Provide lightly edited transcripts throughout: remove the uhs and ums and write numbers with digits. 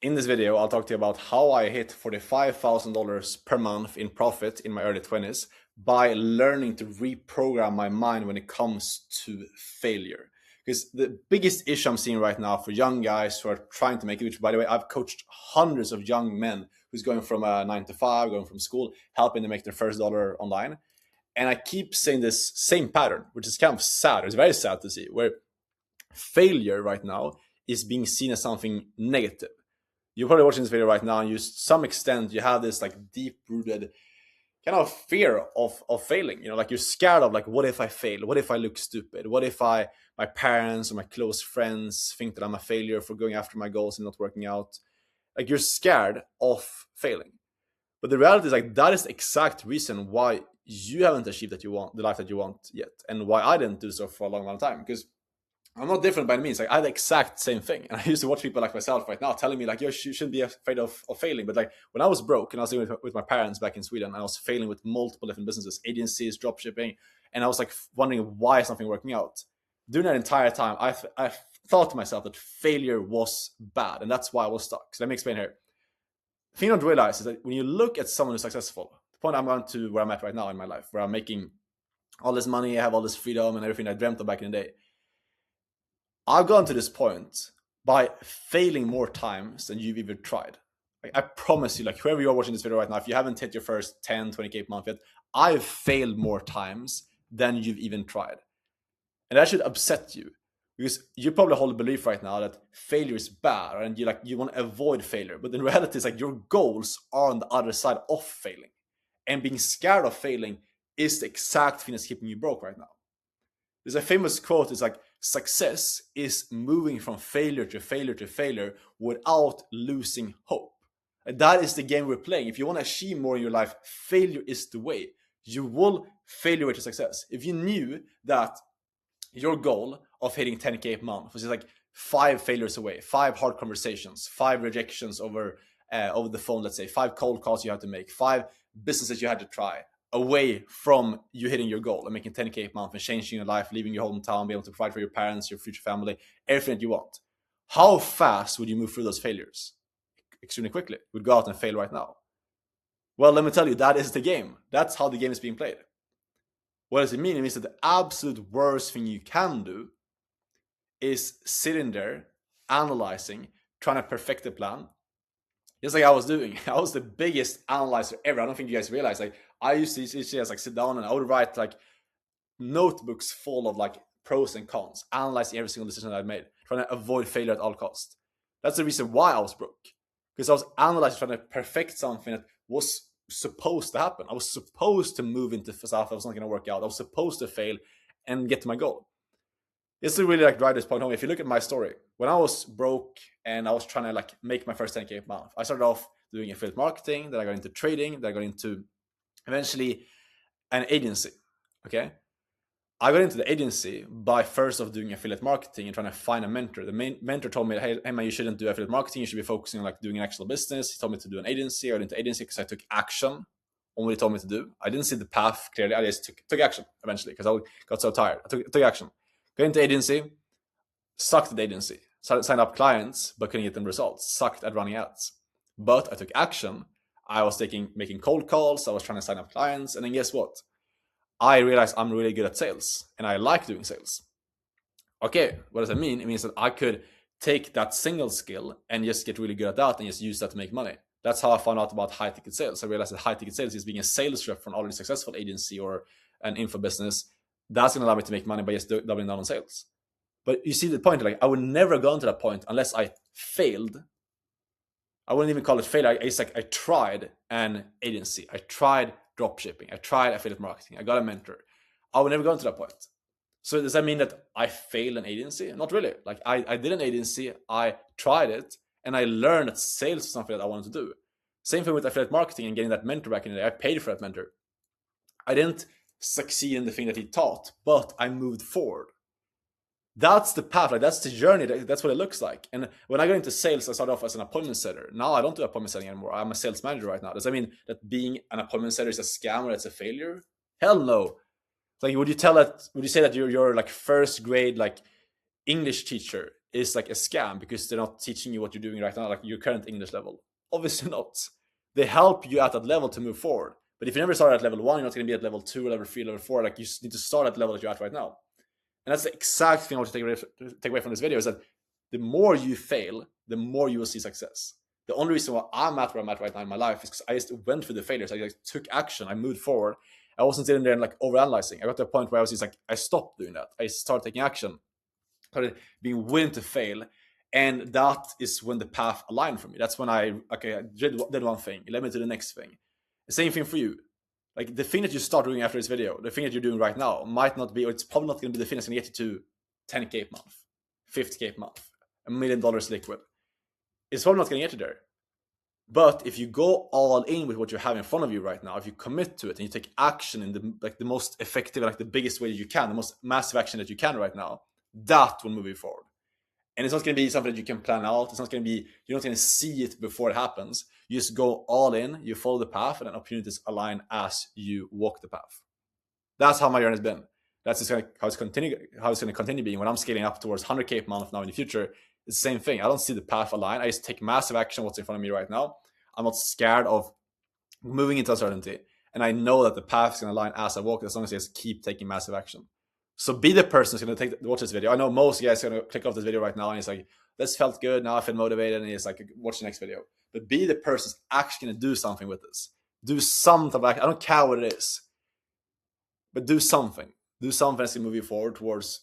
In this video, I'll talk to you about how I hit $45,000 per month in profit in my early 20s by learning to reprogram my mind when it comes to failure. Because the biggest issue I'm seeing right now for young guys who are trying to make it, which by the way, I've coached hundreds of young men who's going from a 9 to 5, going from school, helping them make their first dollar online. And I keep saying this same pattern, which is kind of sad. It's very sad to see where failure right now is being seen as something negative. You're probably watching this video right now, and to some extent you have this like deep rooted kind of fear of failing. Like you're scared of like, what if I fail? What if I look stupid? What if my parents or my close friends think that I'm a failure for going after my goals and not working out? Like you're scared of failing. But the reality is like that is the exact reason why you haven't achieved that you want the life that you want yet, and why I didn't do so for a long time. Because I'm not different by any means. Like I had the exact same thing. And I used to watch people like myself right now telling me like, you shouldn't be afraid of failing. But like when I was broke and I was living with my parents back in Sweden, I was failing with multiple different businesses, agencies, drop shipping. And I was like wondering why is something working out. During that entire time, I thought to myself that failure was bad. And that's why I was stuck. So let me explain here. The thing you don't realize is that when you look at someone who's successful, the point I'm going to where I'm at right now in my life, where I'm making all this money, I have all this freedom and everything I dreamt of back in the day. I've gone to this point by failing more times than you've even tried. Like, I promise you, like whoever you're watching this video right now, if you haven't hit your first 10, 20K per month yet, I've failed more times than you've even tried. And that should upset you, because you probably hold a belief right now that failure is bad and you want to avoid failure. But in reality, it's like your goals are on the other side of failing. And being scared of failing is the exact thing that's keeping you broke right now. There's a famous quote, it's like, success is moving from failure to failure to failure without losing hope. And that is the game we're playing. If you want to achieve more in your life, failure is the way. You will fail your way to success. If you knew that your goal of hitting 10K per month was just like 5 failures away, 5 hard conversations, 5 rejections over the phone, let's say, 5 cold calls you had to make, 5 businesses you had to try, away from you hitting your goal and making 10K per month and changing your life, leaving your hometown, being able to provide for your parents, your future family, everything that you want. How fast would you move through those failures? Extremely quickly. You would go out and fail right now. Well, let me tell you, that is the game. That's how the game is being played. What does it mean? It means that the absolute worst thing you can do is sitting there, analyzing, trying to perfect the plan, just like I was doing. I was the biggest analyzer ever. I don't think you guys realize. Like I used to just like sit down and I would write like notebooks full of like pros and cons, analyzing every single decision that I made, trying to avoid failure at all costs. That's the reason why I was broke, because I was analyzing, trying to perfect something that was supposed to happen. I was supposed to move into stuff that was not going to work out. I was supposed to fail and get to my goal. It's to really like drive this point home. If you look at my story, when I was broke and I was trying to like make my first 10K per month, I started off doing affiliate marketing, then I got into trading, then I got into eventually an agency. Okay. I got into the agency by first of doing affiliate marketing and trying to find a mentor. The mentor told me, hey man, you shouldn't do affiliate marketing. You should be focusing on like doing an actual business. He told me to do an agency. I got into agency because I took action on what he told me to do. I didn't see the path clearly. I just took action eventually because I got so tired. I took action. Got into agency, sucked at the agency. Signed up clients, but couldn't get them results. Sucked at running ads. But I took action. I was making cold calls. I was trying to sign up clients. And then guess what? I realized I'm really good at sales and I like doing sales. Okay, what does that mean? It means that I could take that single skill and just get really good at that and just use that to make money. That's how I found out about high ticket sales. I realized that high ticket sales is being a sales rep for an already successful agency or an info business. That's going to allow me to make money by just doubling down on sales. But you see the point, like I would never have gone to that point unless I failed. I wouldn't even call it failure. It's like I tried an agency. I tried drop shipping. I tried affiliate marketing. I got a mentor. I would never go to that point. So does that mean that I failed an agency? Not really. Like I did an agency, I tried it, and I learned that sales is something that I wanted to do. Same thing with affiliate marketing and getting that mentor back in the day. I paid for that mentor. I didn't succeed in the thing that he taught, but I moved forward. That's the path, like that's the journey, that's what it looks like. And when I got into sales, I started off as an appointment setter. Now I don't do appointment setting anymore. I'm a sales manager right now. Does that mean that being an appointment setter is a scam or it's a failure? Hell no. Like would you say that you're like first grade like English teacher is like a scam because they're not teaching you what you're doing right now, like your current English level. Obviously not. They help you at that level to move forward. But if you never start at level 1, you're not going to be at level 2, level 3, level 4. Like you need to start at the level that you're at right now. And that's the exact thing I want to take away from this video, is that the more you fail, the more you will see success. The only reason why I'm at where I'm at right now in my life is because I just went through the failures. I like, took action. I moved forward. I wasn't sitting there and like overanalyzing. I got to a point where I was just like, I stopped doing that. I started taking action, started being willing to fail. And that is when the path aligned for me. That's when I did one thing. It led me to the next thing. The same thing for you. Like the thing that you start doing after this video, the thing that you're doing right now might not be, or it's probably not going to be the thing that's going to get you to 10K a month, 50K a month, $1 million liquid. It's probably not going to get you there. But if you go all in with what you have in front of you right now, if you commit to it and you take action in the most effective, like the biggest way that you can, the most massive action that you can right now, that will move you forward. And it's not going to be something that you can plan out. It's not going to be, you're not going to see it before it happens. You just go all in, you follow the path, and then opportunities align as you walk the path. That's how my journey has been. That's just how it's going to continue being. When I'm scaling up towards 100K a month now in the future, it's the same thing. I don't see the path align. I just take massive action what's in front of me right now. I'm not scared of moving into uncertainty. And I know that the path is going to align as I walk, as long as I just keep taking massive action. So be the person who's going to watch this video. I know most guys are going to click off this video right now and it's like, this felt good, now I feel motivated, and it's like, watch the next video. But be the person who's actually going to do something with this. Do something. I don't care what it is. But do something. Do something that's going to move you forward towards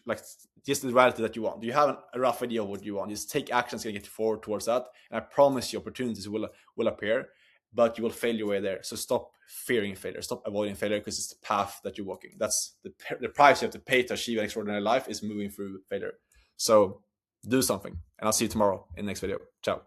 like just the reality that you want. Do you have a rough idea of what you want? Just take action that's going to get you forward towards that. And I promise you opportunities will appear, but you will fail your way there. So stop fearing failure. Stop avoiding failure, because it's the path that you're walking. That's the price you have to pay to achieve an extraordinary life, is moving through failure. So do something. And I'll see you tomorrow in the next video. Ciao.